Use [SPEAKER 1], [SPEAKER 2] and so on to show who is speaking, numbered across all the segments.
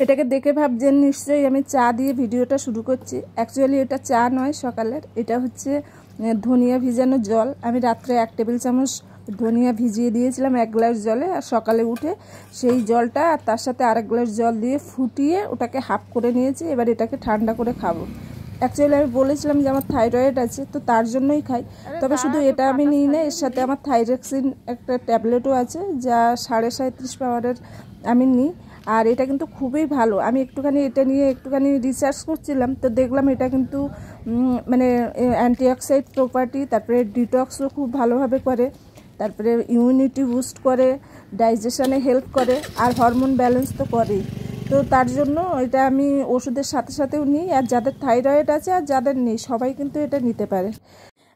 [SPEAKER 1] এটাকে দেখে ভাবছেন নিশ্চয়ই আমি চা দিয়ে ভিডিওটা শুরু করছি। অ্যাকচুয়ালি এটা চা নয় সকালের, এটা হচ্ছে ধনিয়া ভিজানো জল। আমি রাত্রে 1 টেবিল চামচ ধনিয়া ভিজিয়ে দিয়েছিলাম 1 গ্লাস জলে, আর সকালে উঠে সেই জলটা আর তার সাথে আরেক গ্লাস জল দিয়ে ফুটিয়ে ওটাকে হাফ করে নিয়েছি। এবার এটাকে ঠান্ডা করে খাবো। অ্যাকচুয়ালি আমি বলেছিলাম যে আমার থাইরয়েড আছে, তো তার জন্যই খাই। তবে শুধু এটা আমি নিই না, এর সাথে আমার থাইরক্সিন একটা ট্যাবলেটও আছে, যা 37.5 পাওয়ারের আমি নিই। আর এটা কিন্তু খুবই ভালো। আমি একটুখানি এটা নিয়ে একটুখানি রিসার্চ করছিলাম, তো দেখলাম এটা কিন্তু মানে অ্যান্টিঅক্সিডেন্ট প্রপার্টি, তারপরে ডিটক্সও খুব ভালোভাবে করে, তারপরে ইমিউনিটি বুস্ট করে, ডাইজেশনে হেল্প করে, আর হরমোন ব্যালেন্স তো করেই। তো তার জন্য এটা আমি ওষুধের সাথে সাথেও নিই। আর যাদের থাইরয়েড আছে আর যাদের নেই সবাই কিন্তু এটা নিতে পারে।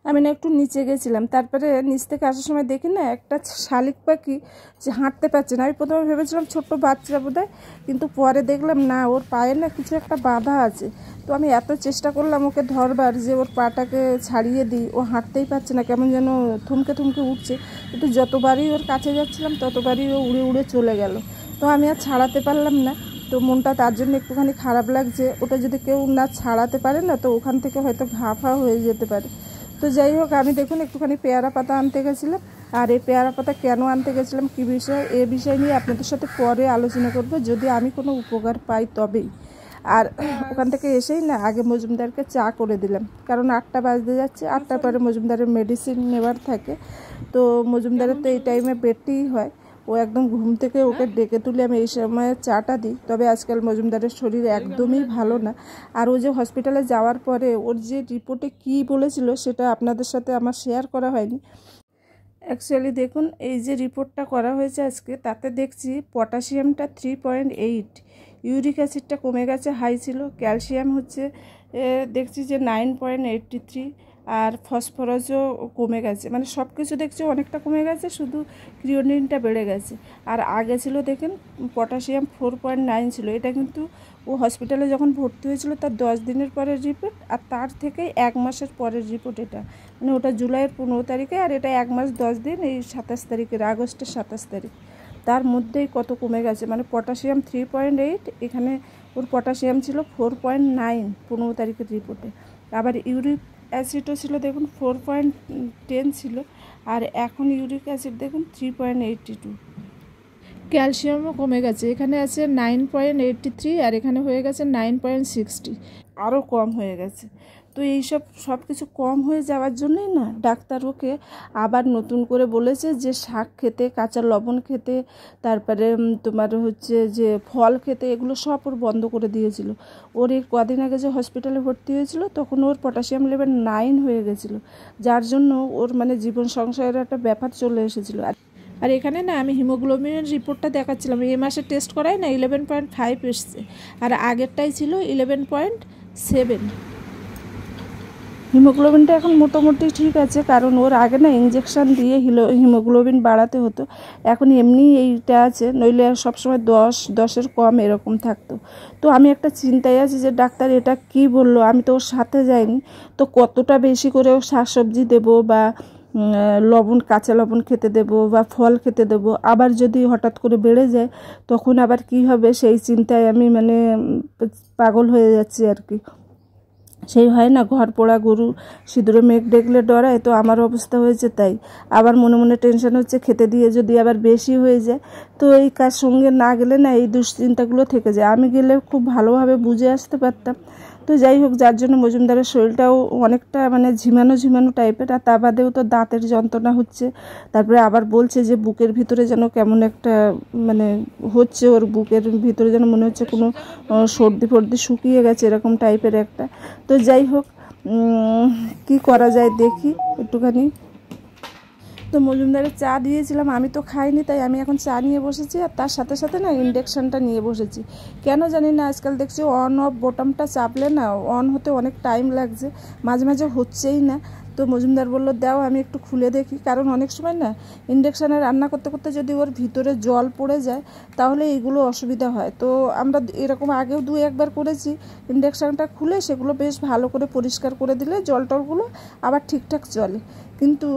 [SPEAKER 1] আমি না একটু নিচে গেছিলাম, তারপরে নিচ থেকে আসার সময় দেখি না একটা শালিক পাখি যে হাঁটতে পারছে না। আমি প্রথমে ভেবেছিলাম ছোট্ট বাচ্চা বোধহয়, কিন্তু পরে দেখলাম না, ওর পায়ে না কিছু একটা বাঁধা আছে। তো আমি এত চেষ্টা করলাম ওকে ধরবার, যে ওর পাটাকে ছাড়িয়ে দিই, ও হাঁটতেই পারছে না, কেমন যেন থমকে থমকে উঠছে। কিন্তু যতবারই ওর কাছে যাচ্ছিলাম ততবারই ও উড়ে উড়ে চলে গেল। তো আমি আর ছাড়াতে পারলাম না। তো মনটা তার জন্য একটুখানি খারাপ লাগছে। ওটা যদি কেউ না ছাড়াতে পারে না, তো ওখান থেকে হয়তো ঘা ফা হয়ে যেতে পারে। তো যাই হোক, আমি দেখুন একটুখানি পেয়ারা পাতা আনতে গেছিলাম। আর এই পেয়ারা পাতা কেন আনতে গেছিলাম, কী বিষয়, এ বিষয় নিয়ে আপনাদের সাথে পরে আলোচনা করব, যদি আমি কোনো উপকার পাই তবেই। আর ওখান থেকে এসেই না আগে মজুমদারকে চা করে দিলাম, কারণ 8টা বাজতে যাচ্ছে। 8টার পরে মজুমদারের মেডিসিন নেওয়ার থাকে। তো মজুমদারের তো এই টাইমে বেডটিই হয়। ও একদম ঘুম থেকে ওকে ডেকে তুলে আমি এই সময় চাটা দিই। তবে আজকাল মজুমদারের শরীর একদমই ভালো না। আর ও যে হসপিটালে যাওয়ার পরে ওর যে রিপোর্টে কী বলেছিল সেটা আপনাদের সাথে আমার শেয়ার করা হয়নি। অ্যাকচুয়ালি দেখুন, এই যে রিপোর্টটা করা হয়েছে আজকে, তাতে দেখছি পটাশিয়ামটা 3.8, ইউরিক অ্যাসিডটা কমে গেছে, হাই ছিল। ক্যালসিয়াম হচ্ছে দেখছি যে 9.83, আর ফসফরাসও কমে গেছে। মানে সব কিছু দেখছি অনেকটা কমে গেছে, শুধু ক্রিয়েটিনিনটা বেড়ে গেছে। আর আগে ছিল দেখেন পটাশিয়াম 4.9 ছিল। এটা কিন্তু ও হসপিটালে যখন ভর্তি হয়েছিল তার 10 দিনের পরের রিপোর্ট, আর তার থেকে 1 মাসের পরের রিপোর্ট এটা। মানে ওটা জুলাইয়ের 15 তারিখে, আর এটা 1 মাস 10 দিন, এই 27 তারিখের, আগস্টের 27 তারিখ। তার মধ্যেই কত কমে গেছে। মানে পটাশিয়াম 3.8, এখানে ওর পটাশিয়াম ছিল 4.9 15 তারিখের রিপোর্টে। আবার ইউরিক অ্যাসিডও ছিল দেখুন 4.10 ছিল, আর এখন ইউরিক অ্যাসিড দেখুন 3.82। ক্যালসিয়ামও কমে গেছে, এখানে আছে 9.83, আর এখানে হয়ে গেছে 9.60, আরও কম হয়ে গেছে। তো এইসব সব কিছু কম হয়ে যাওয়ার জন্যই না ডাক্তার ওকে আবার নতুন করে বলেছে যে শাক খেতে, কাঁচা লবণ খেতে, তারপরে তোমার হচ্ছে যে ফল খেতে, এগুলো সব ওর বন্ধ করে দিয়েছিল। ওর এই কদিন আগে যে হসপিটালে ভর্তি হয়েছিল তখন ওর পটাশিয়াম লেভেল 9 হয়ে গেছিলো, যার জন্য ওর মানে জীবন সংশয়ের একটা ব্যাপার চলে এসেছিলো। আর এখানে না আমি হিমোগ্লোবিনের রিপোর্টটা দেখাচ্ছিলাম, এই মাসে টেস্ট করাই না 11.5 এসছে, আর আগেরটাই ছিল 11.7। হিমোগ্লোবিনটা এখন মোটামুটি ঠিক আছে, কারণ ওর আগে না ইঞ্জেকশান দিয়ে হিমোগ্লোবিন বাড়াতে হতো। এখন এমনি এইটা আছে, নইলে সবসময় 10-10-এর কম এরকম থাকতো। তো আমি একটা চিন্তায় আছি যে ডাক্তার এটা কি বললো, আমি তো ওর সাথে যাইনি, তো কতটা বেশি করে ও শাকসবজি দেবো, বা লবণ, কাঁচা লবণ খেতে দেবো, বা ফল খেতে দেবো। আবার যদি হঠাৎ করে বেড়ে যায় তখন আবার কি হবে, সেই চিন্তায় আমি মানে পাগল হয়ে যাচ্ছি আর কি। সেই হয় না, ঘর পোড়া গরু সিঁদুরে মেঘ দেখলে ডরায়, তো আমার অবস্থা হয়েছে তাই। আবার মনে মনে টেনশন হচ্ছে খেতে দিয়ে যদি আবার বেশি হয়ে যায়। তো এই কাজ সঙ্গে না গেলে না এই দুশ্চিন্তাগুলো থেকে যায়। আমি গেলে খুব ভালোভাবে বুঝে আসতে পারতাম। তো যাই হোক, যার জন্য মজুমদারের শরীরটাও অনেকটা মানে ঝিমানো টাইপের। আর তা বাদেও তো দাঁতের যন্ত্রণা হচ্ছে। তারপরে আবার বলছে যে বুকের ভিতরে যেন কেমন একটা মানে হচ্ছে, ওর বুকের ভিতরে যেন মনে হচ্ছে কোনো সর্দি ফর্দি শুকিয়ে গেছে, এরকম টাইপের একটা। তো যাই হোক, কি করা যায় দেখি একটুখানি। তো মজুমদারের চা দিয়েছিলাম, আমি তো খাইনি, তাই আমি এখন চা নিয়ে বসেছি। আর তার সাথে সাথে না ইন্ডাকশানটা নিয়ে বসেছি। কেন জানি না আজকাল দেখছি অন অফ বোতামটা চাপলে না অন হতে অনেক টাইম লাগছে, মাঝে মাঝে হচ্ছেই না। তো মজুমদার বললো দাও আমি একটু খুলে দেখি, কারণ অনেক সময় না ইন্ডাকশানে রান্না করতে করতে যদি ওর ভিতরে জল পড়ে যায় তাহলে এইগুলো অসুবিধা হয়। তো আমরা এরকম আগেও 2-1 বার করেছি, ইন্ডাকশানটা খুলে সেগুলো বেশ ভালো করে পরিষ্কার করে দিলে জল টলগুলো আবার ঠিকঠাক চলে। কিন্তু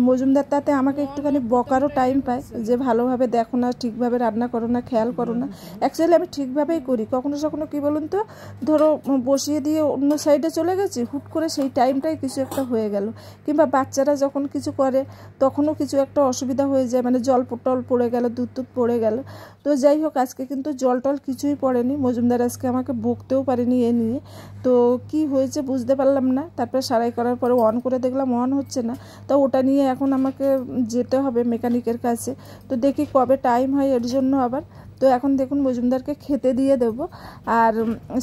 [SPEAKER 1] মজুমদার তাতে আমাকে একটুখানি বকারও টাইম পায় যে ভালোভাবে দেখো না, ঠিকভাবে রান্না করো না, খেয়াল করো না। অ্যাকচুয়ালি আমি ঠিকভাবেই করি, কখনো কখনো কী বলুন তো, ধরো বসিয়ে দিয়ে অন্য সাইডে চলে গেছি, হুট করে সেই টাইমটাই কিছু একটা হয়ে গেল, কিংবা বাচ্চারা যখন কিছু করে তখনও কিছু একটা অসুবিধা হয়ে যায়, মানে জল টল পড়ে গেল, দুধ টুধ পড়ে গেল। তো যাই হোক, আজকে কিন্তু জল টল কিছুই পড়েনি, মজুমদার আজকে আমাকে বকতেও পারেনি এ নিয়ে। তো কি হয়েছে বুঝতে পারলাম না, তারপরে সারাই করার পরে অন করে দেখলাম অন হচ্ছে না। তো ওটা নিয়ে এখন আমাকে যেতে হবে মেকানিকের কাছে। তো দেখি কবে টাইম হয় এর জন্য আবার। তো এখন দেখুন মজুমদারকে খেতে দিয়ে দেব। আর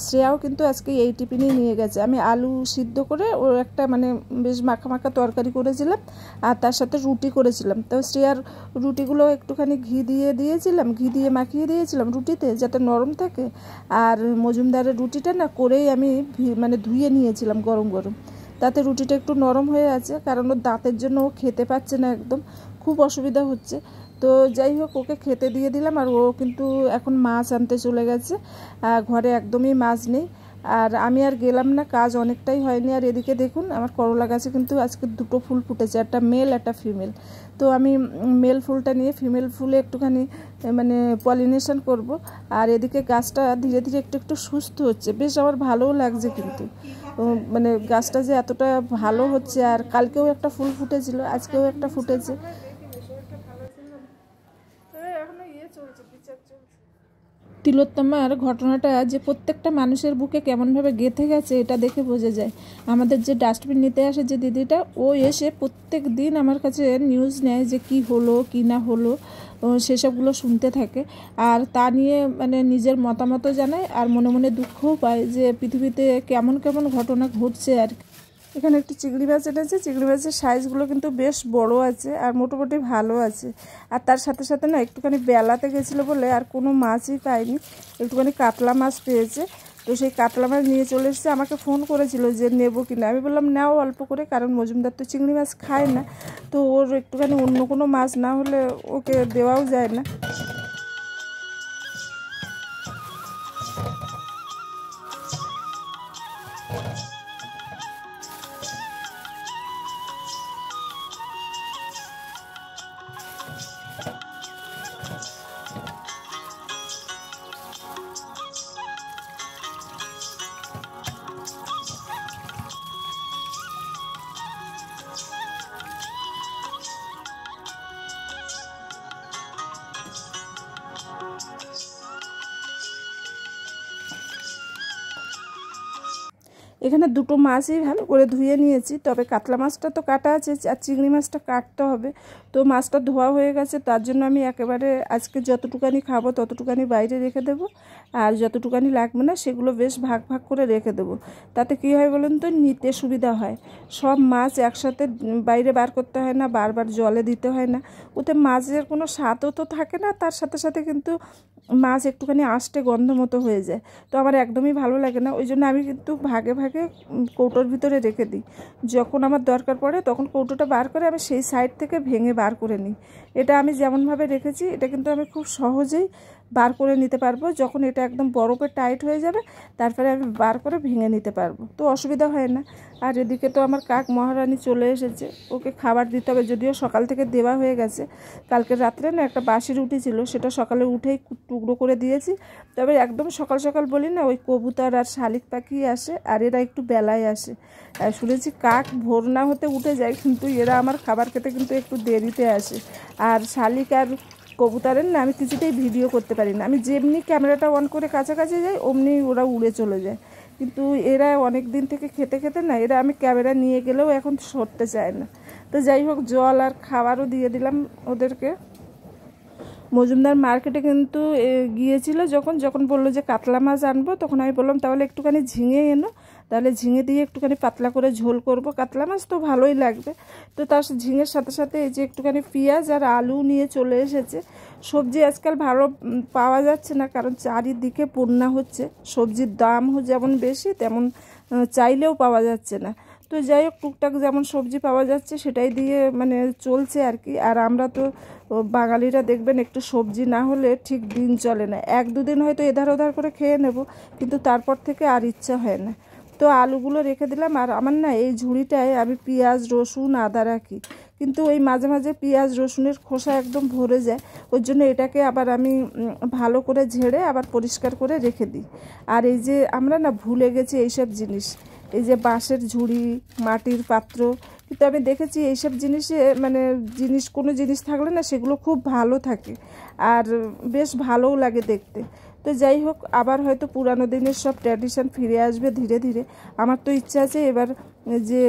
[SPEAKER 1] শ্রেয়াও কিন্তু আজকে এই টিফিনই নিয়ে গেছে। আমি আলু সিদ্ধ করে ওর একটা মানে বেশ মাখা মাখা তরকারি করেছিলাম, আর তার সাথে রুটি করেছিলাম। তো শ্রেয়ার রুটিগুলো একটুখানি ঘি দিয়ে দিয়েছিলাম, ঘি দিয়ে মাখিয়ে দিয়েছিলাম রুটিতে যাতে নরম থাকে। আর মজুমদারের রুটিটা না করেই আমি মানে ধুয়ে নিয়েছিলাম গরম গরম, তাতে রুটিটা একটু নরম হয়ে আছে, কারণ ওর দাঁতের জন্য ও খেতে পাচ্ছে না, একদম খুব অসুবিধা হচ্ছে। তো যাই হোক, ওকে খেতে দিয়ে দিলাম। আর ও কিন্তু এখন মাছ আনতে চলে গেছে, ঘরে একদমই মাছ নেই। আর আমি আর গেলাম না, কাজ অনেকটাই হয়নি। আর এদিকে দেখুন আমার করলা গাছে কিন্তু আজকে দুটো ফুল ফুটেছে, একটা মেল একটা ফিমেল। তো আমি মেল ফুলটা নিয়ে ফিমেল ফুলে একটুখানি মানে পলিনেশন করব। আর এদিকে গাছটা ধীরে ধীরে একটু একটু সুস্থ হচ্ছে, বেশ আমার ভালোও লাগছে। কিন্তু মানে গাছটা যে এতটা ভালো হচ্ছে, আর কালকেও একটা ফুল ফুটেছিল, আজকেও একটা ফুটেছে। তিলোত্তমার ঘটনাটা যে প্রত্যেকটা মানুষের বুকে কেমনভাবে গেঁথে গেছে এটা দেখে বোঝা যায়। আমাদের যে ডাস্টবিন নিতে আসে যে দিদিটা, ও এসে প্রত্যেক দিন আমার কাছে নিউজ নেয় যে কি হলো কি না হলো, সেসবগুলো শুনতে থাকে। আর তা নিয়ে মানে নিজের মতামতও জানায়, আর মনে মনে দুঃখও পায় যে পৃথিবীতে কেমন কেমন ঘটনা ঘটছে আর কি। এখানে একটি চিংড়ি মাছ এনেছে, চিংড়ি মাছের সাইজগুলো কিন্তু বেশ বড় আছে আর মোটামুটি ভালো আছে। আর তার সাথে সাথে না একটুখানি বেলাতে গেছিলো বলে আর কোনো মাছই পাইনি, একটুখানি কাতলা মাছ পেয়েছে। তো সেই কাতলা মাছ নিয়ে চলে এসেছে, আমাকে ফোন করেছিল যে নেবো কিনা। আমি বললাম নাও অল্প করে, কারণ মজুমদার তো চিংড়ি মাছ খায় না, তো ওর একটুখানি অন্য কোনো মাছ না হলে ওকে দেওয়াও যায় না। এখানে দুটো মাছই ভালো করে ধুয়ে নিয়েছি, তবে কাতলা মাছটা তো কাটা আছে আর চিংড়ি মাছটা কাটতে হবে। তো মাছটা ধোয়া হয়ে গেছে, তার জন্য আমি একেবারে আজকে যতটুকানি খাবো ততটুকানি বাইরে রেখে দেবো, আর যতটুকানি লাগবে না সেগুলো বেশ ভাগ ভাগ করে রেখে দেবো। তাতে কী হয় বলুন তো, নিতে সুবিধা হয়। সব মাছ একসাথে বাইরে বার করতে হয় না, বারবার জলে দিতে হয় না, ওতে মাছের কোনো স্বাদও তো থাকে না, তার সাথে সাথে কিন্তু মাছ একটুখানি আষ্টে গন্ধ মতো হয়ে যায়। তো আমার একদমই ভালো লাগে না, ওই জন্য আমি কিন্তু ভাগে ভাগে কৌটোর ভিতরে রেখে দিই। যখন আমার দরকার পড়ে তখন কৌটোটা বার করে আমি সেই সাইড থেকে ভেঙে বার করে নিই। এটা আমি যেমনভাবে রেখেছি এটা কিন্তু আমি খুব সহজেই বার করে নিতে পারবো। যখন এটা একদম বরফে টাইট হয়ে যাবে তারপরে আমি বার করে ভেঙে নিতে পারবো, তো অসুবিধা হয় না। আর এদিকে তো আমার কাক মহারানী চলে এসেছে, ওকে খাবার দিতে হবে, যদিও সকাল থেকে দেওয়া হয়ে গেছে। কালকে রাত্রে না একটা বাসি রুটি ছিল, সেটা সকালে উঠেই টুকরো করে দিয়েছি। তবে একদম সকাল সকাল বলি না, ওই কবুতর আর শালিক পাখি আসে, আর এরা একটু বেলায় আসে। শুনেছি কাক ভোর না হতে উঠে যায়, কিন্তু এরা আমার খাবার খেতে কিন্তু একটু দেরিতে আসে। আর শালিক আর কবুতরের না আমি কিছুতেই ভিডিও করতে পারি না, আমি যেমনি ক্যামেরাটা অন করে কাছাকাছি যাই অমনি ওরা উড়ে চলে যায়। কিন্তু এরা অনেক দিন থেকে খেতে খেতে না, এরা আমি ক্যামেরা নিয়ে গেলেও এখন সরতে চায় না। তো যাই হোক, জল আর খাবারও দিয়ে দিলাম ওদেরকে। মজুমদার মার্কেটে কিন্তু গিয়েছিল, যখন বললো যে কাতলা মাছ আনবো, তখন আমি বললাম তাহলে একটুখানি ঝিঙে এনো, তাহলে ঝিঙে দিয়ে একটুখানি পাতলা করে ঝোল করব, কাতলা মাছ তো ভালোই লাগবে। তো তার ঝিঙের সাথে সাথে এই যে একটুখানি পেঁয়াজ আর আলু নিয়ে চলে এসেছে। সবজি আজকাল ভালো পাওয়া যাচ্ছে না, কারণ চারিদিকে বন্যা হচ্ছে, সবজির দাম যেমন বেশি তেমন চাইলেও পাওয়া যাচ্ছে না। তো যাই হোক, টুকটাক যেমন সবজি পাওয়া যাচ্ছে সেটাই দিয়ে মানে চলছে আর কি। আর আমরা তো বাঙালিরা দেখবেন একটু সবজি না হলে ঠিক দিন চলে না, এক দুদিন হয়তো এধার ওধার করে খেয়ে নেব, কিন্তু তারপর থেকে আর ইচ্ছা হয় না। তো আলুগুলো রেখে দিলাম। আর আমার না এই ঝুড়িটায় আমি পেঁয়াজ রসুন আদা রাখি, কিন্তু ওই মাঝে মাঝে পেঁয়াজ রসুনের খোসা একদম ভরে যায়, ওই জন্য এটাকে আবার আমি ভালো করে ঝেড়ে আবার পরিষ্কার করে রেখে দিই। আর এই যে আমরা না ভুলে গেছি এইসব জিনিস, এই যে বাঁশের ঝুড়ি, মাটির পাত্র, কিন্তু আমি দেখেছি এইসব জিনিসে মানে কোনো জিনিস থাকলে না সেগুলো খুব ভালো থাকে আর বেশ ভালোও লাগে দেখতে। তো যাই হোক, আবার হয়তো পুরানো দিনের সব ট্র্যাডিশন ফিরে আসবে ধীরে ধীরে। আমার তো ইচ্ছা আছে এবার যে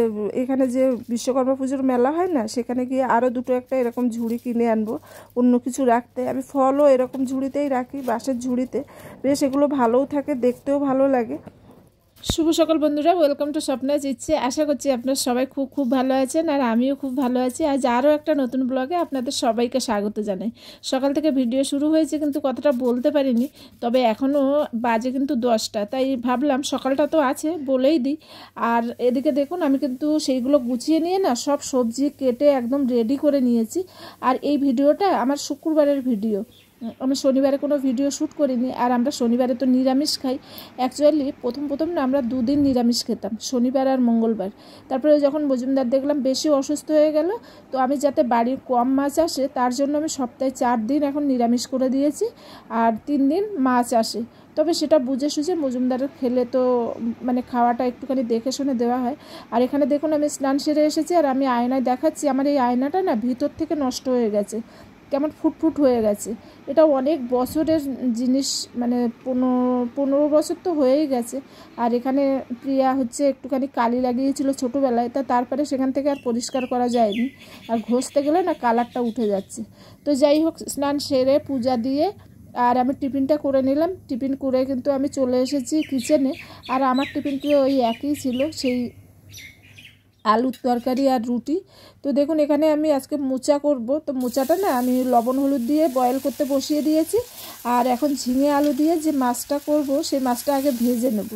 [SPEAKER 1] এখানে যে বিশ্বকর্মা পুজোর মেলা হয় না, সেখানে গিয়ে আরও দুটো একটা এরকম ঝুড়ি কিনে আনবো অন্য কিছু রাখতে। আমি ফলও এরকম ঝুড়িতেই রাখি, বাঁশের ঝুড়িতে, বেশ এগুলো ভালোও থাকে, দেখতেও ভালো লাগে। শুভ সকাল বন্ধুরা, ওয়েলকাম টু স্বপ্নাজ ইচ্ছে। আশা করছি আপনারা সবাই খুব খুব ভালো আছেন, আর আমিও খুব ভালো আছি। আজ আরও একটা নতুন ব্লগে আপনাদের সবাইকে স্বাগত জানাই। সকাল থেকে ভিডিও শুরু হয়েছে কিন্তু কথাটা বলতে পারিনি, তবে এখনও বাজে কিন্তু 10টা, তাই ভাবলাম সকালটা তো আছে বলেই দিই। আর এদিকে দেখুন, আমি কিন্তু সেইগুলো গুছিয়ে নিয়ে না সব সবজি কেটে একদম রেডি করে নিয়েছি। আর এই ভিডিওটা আমার শুক্রবারের ভিডিও, আমি শনিবারে কোনো ভিডিও শ্যুট করিনি। আর আমরা শনিবারে তো নিরামিষ খাই। অ্যাকচুয়ালি প্রথম না আমরা 2 দিন নিরামিষ খেতাম, শনিবার আর মঙ্গলবার। তারপরে যখন মজুমদার দেখলাম বেশি অসুস্থ হয়ে গেল, তো আমি যাতে বাড়ির কম মাছ আসে তার জন্য আমি সপ্তাহে 4 দিন এখন নিরামিষ করে দিয়েছি, আর 3 দিন মাছ আসে। তবে সেটা বুঝে সুঝে মজুমদারের খেলে তো মানে খাওয়াটা একটুখানি দেখে শুনে দেওয়া হয়। আর এখানে দেখুন আমি স্নান সেরে এসেছি, আর আমি আয়নায় দেখাচ্ছি আমার এই আয়নাটা না ভিতর থেকে নষ্ট হয়ে গেছে, কেমন ফুটফুট হয়ে গেছে। এটা অনেক বছরের জিনিস, মানে 15 বছর তো হয়েই গেছে। আর এখানে প্রিয়া হচ্ছে একটুখানি কালি লাগিয়েছিল ছোটোবেলায়, তারপরে সেখান থেকে আর পরিষ্কার করা যায়নি, আর ঘষতে গেলে না কালারটা উঠে যাচ্ছে। তো যাই হোক, স্নান সেরে পূজা দিয়ে আর আমি টিফিনটা করে নিলাম। টিফিন করে কিন্তু আমি চলে এসেছি কিচেনে। আর আমার টিফিনটিও ওই একই ছিল, সেই আলুর তরকারি আর রুটি। তো দেখুন এখানে আমি আজকে মোচা করব, তো মোচাটা না আমি লবণ হলুদ দিয়ে বয়েল করতে বসিয়ে দিয়েছি। আর এখন ঝিঙে আলু দিয়ে যে মাছটা করব সেই মাছটা আগে ভেজে নেব।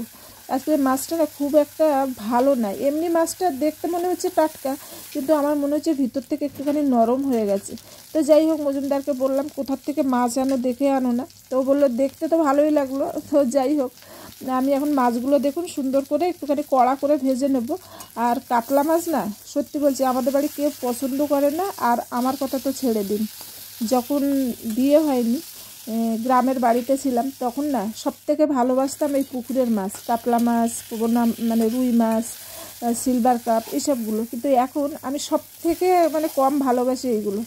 [SPEAKER 1] আজকে মাছটা না খুব একটা ভালো না, এমনি মাছটা দেখতে মনে হচ্ছে টাটকা, কিন্তু আমার মনে হচ্ছে ভিতর থেকে একটুখানি নরম হয়ে গেছে। তো যাই হোক, মজুমদারকে বললাম কোথার থেকে মাছ আনো, দেখে আনো না। তো বললো দেখতে তো ভালোই লাগলো। তো যাই হোক, আমি এখন মাছগুলো দেখুন সুন্দর করে একটুখানি কড়া করে ভেজে নেব। আর কাতলা মাছ না সত্যি বলছি আমাদের বাড়ি কেউ পছন্দ করে না। আর আমার কথা তো ছেড়ে দিন, যখন বিয়ে হয়নি গ্রামের বাড়িতে ছিলাম তখন না সবথেকে ভালোবাসতাম এই পুকুরের মাছ, কাতলা মাছ, মানে রুই মাছ, সিলভার কাপ, এসবগুলো। কিন্তু এখন আমি সব থেকে মানে কম ভালোবাসি এইগুলো,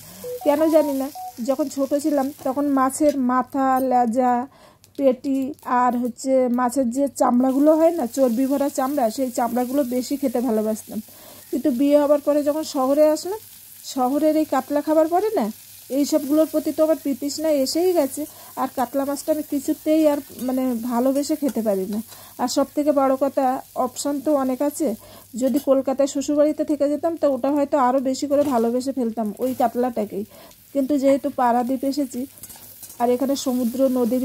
[SPEAKER 1] কেন জানি না। যখন ছোট ছিলাম তখন মাছের মাথা, লেজা, পেটি আর হচ্ছে মাছের যে চামড়াগুলো হয় না, চর্বি ভরা চামড়া, সেই চামড়াগুলো বেশি খেতে ভালোবাসতাম। কিন্তু বিয়ে হবার পরে যখন শহরে আসলাম, শহরের এই কাতলা খাবার পরে না এই সবগুলোর প্রতি তো আমার তৃষ্ণা এসেই গেছে। আর কাতলা মাছটা আমি কিছুতেই আর মানে ভালোবেসে খেতে পারি না। আর সব থেকে বড়ো কথা, অপশান তো অনেক আছে। যদি কলকাতায় শ্বশুরবাড়িতে থেকে যেতাম তো ওটা হয়তো আরও বেশি করে ভালোবেসে ফেলতাম ওই কাতলাটাকেই। কিন্তু যেহেতু পাড়াদ্বীপ এসেছি আর এখানে সমুদ্র নদীর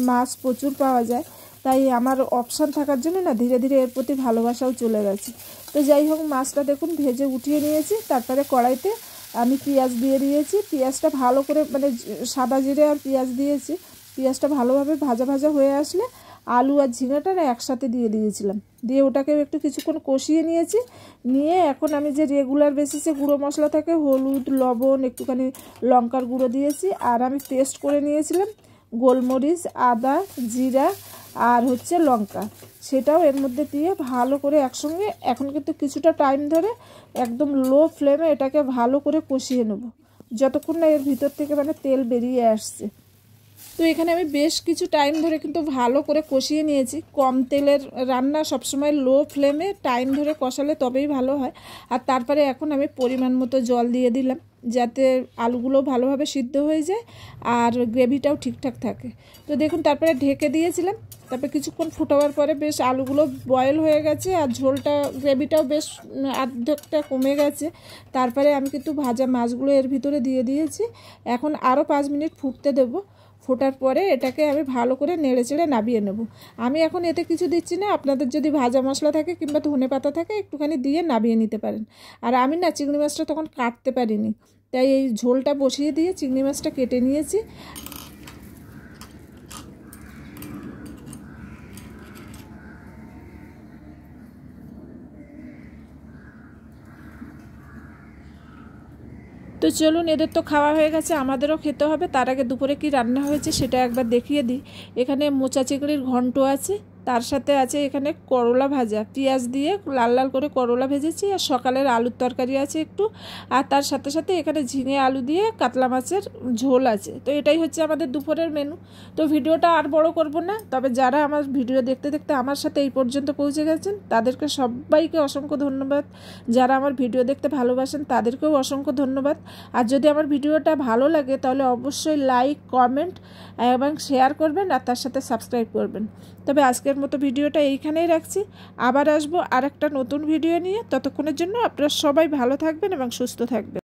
[SPEAKER 1] মাছ প্রচুর পাওয়া যায়, তাই আমার অপশান থাকার জন্য না ধীরে ধীরে এর প্রতি ভালোবাসাও চলে গেছে। তো যাই হোক, মাছটা দেখুন ভেজে উঠিয়ে নিয়েছি। তারপরে কড়াইতে আমি পেঁয়াজ দিয়ে দিয়েছি। পেঁয়াজটা ভালো করে মানে সাদা জিরে আর পেঁয়াজ দিয়েছি। পেঁয়াজটা ভালোভাবে ভাজা ভাজা হয়ে আসলে আলু আর ঝিঙেটা না একসাথে দিয়ে দিয়েছিলাম, দিয়ে ওটাকেও একটু কিছুক্ষণ কষিয়ে নিয়েছি। নিয়ে এখন আমি যে রেগুলার বেসিসে গুঁড়ো মশলা থাকে, হলুদ, লবণ, একটুখানি লঙ্কার গুঁড়ো দিয়েছি। আর আমি পেস্ট করে নিয়েছিলাম গোলমরিচ, আদা, জিরা আর হচ্ছে লঙ্কা, সেটাও এর মধ্যে দিয়ে ভালো করে একসঙ্গে এখন কিন্তু কিছুটা টাইম ধরে একদম লো ফ্লেমে এটাকে ভালো করে কষিয়ে নেব, যতক্ষণ না এর ভিতর থেকে মানে তেল বেরিয়ে আসছে। তো এখানে আমি বেশ কিছু টাইম ধরে কিন্তু ভালো করে কষিয়ে নিয়েছি। কম তেলের রান্না সবসময় লো ফ্লেমে টাইম ধরে কষালে তবেই ভালো হয়। আর তারপরে এখন আমি পরিমাণ মতো জল দিয়ে দিলাম, যাতে আলুগুলো ভালোভাবে সিদ্ধ হয়ে যায় আর গ্রেভিটাও ঠিকঠাক থাকে। তো দেখুন তারপরে ঢেকে দিয়েছিলাম। তারপরে কিছুক্ষণ ফুটাবার পরে বেশ আলুগুলো বয়েল হয়ে গেছে আর ঝোলটা, গ্রেভিটাও বেশ অর্ধেকটা কমে গেছে। তারপরে আমি কিন্তু ভাজা মাছগুলো এর ভিতরে দিয়ে দিয়েছি। এখন আরও 5 মিনিট ফুটতে দেবো। ফোটার পরে এটাকে আমি ভালো করে নেড়ে চেড়ে নামিয়ে নেব। আমি এখন এতে কিছু দিচ্ছি না, আপনাদের যদি ভাজা মশলা থাকে কিংবা ধনে পাতা থাকে একটুখানি দিয়ে নামিয়ে নিতে পারেন। আর আমি না চিংড়ি মাছটা তখন কাটতে পারিনি, তাই এই ঝোলটা বসিয়ে দিয়ে চিংড়ি মাছটা কেটে নিয়েছি। তো চলুন, এদের তো খাওয়া হয়ে গেছে, আমাদেরও খেতে হবে। তার আগে দুপুরে কি রান্না হয়েছে সেটা একবার দেখিয়ে দিই। এখানে মোচা চিংড়ির ঘন্ট আছে, তার সাথে আছে এখানে করলা ভাজা, পেঁয়াজ দিয়ে লাল লাল করে করলা ভেজেছি, আর সকালের আলুর তরকারি আছে একটু, আর তার সাথে সাথে এখানে ঝিঙে আলু দিয়ে কাতলা মাছের ঝোল আছে। তো এটাই হচ্ছে আমাদের দুপুরের মেনু। তো ভিডিওটা আর বড় করব না, তবে যারা আমার ভিডিও দেখতে দেখতে আমার সাথে এই পর্যন্ত পৌঁছে গেছেন তাদেরকে সবাইকে অসংখ্য ধন্যবাদ। যারা আমার ভিডিও দেখতে ভালোবাসেন তাদেরকেও অসংখ্য ধন্যবাদ। আর যদি আমার ভিডিওটা ভালো লাগে তাহলে অবশ্যই লাইক, কমেন্ট এবং শেয়ার করবেন, আর তার সাথে সাবস্ক্রাইব করবেন। তবে আজকের মতো ভিডিওটা এইখানেই রাখছি, আবার আসবো আর একটা নতুন ভিডিও নিয়ে। ততক্ষণের জন্য আপনারা সবাই ভালো থাকবেন এবং সুস্থ থাকবেন।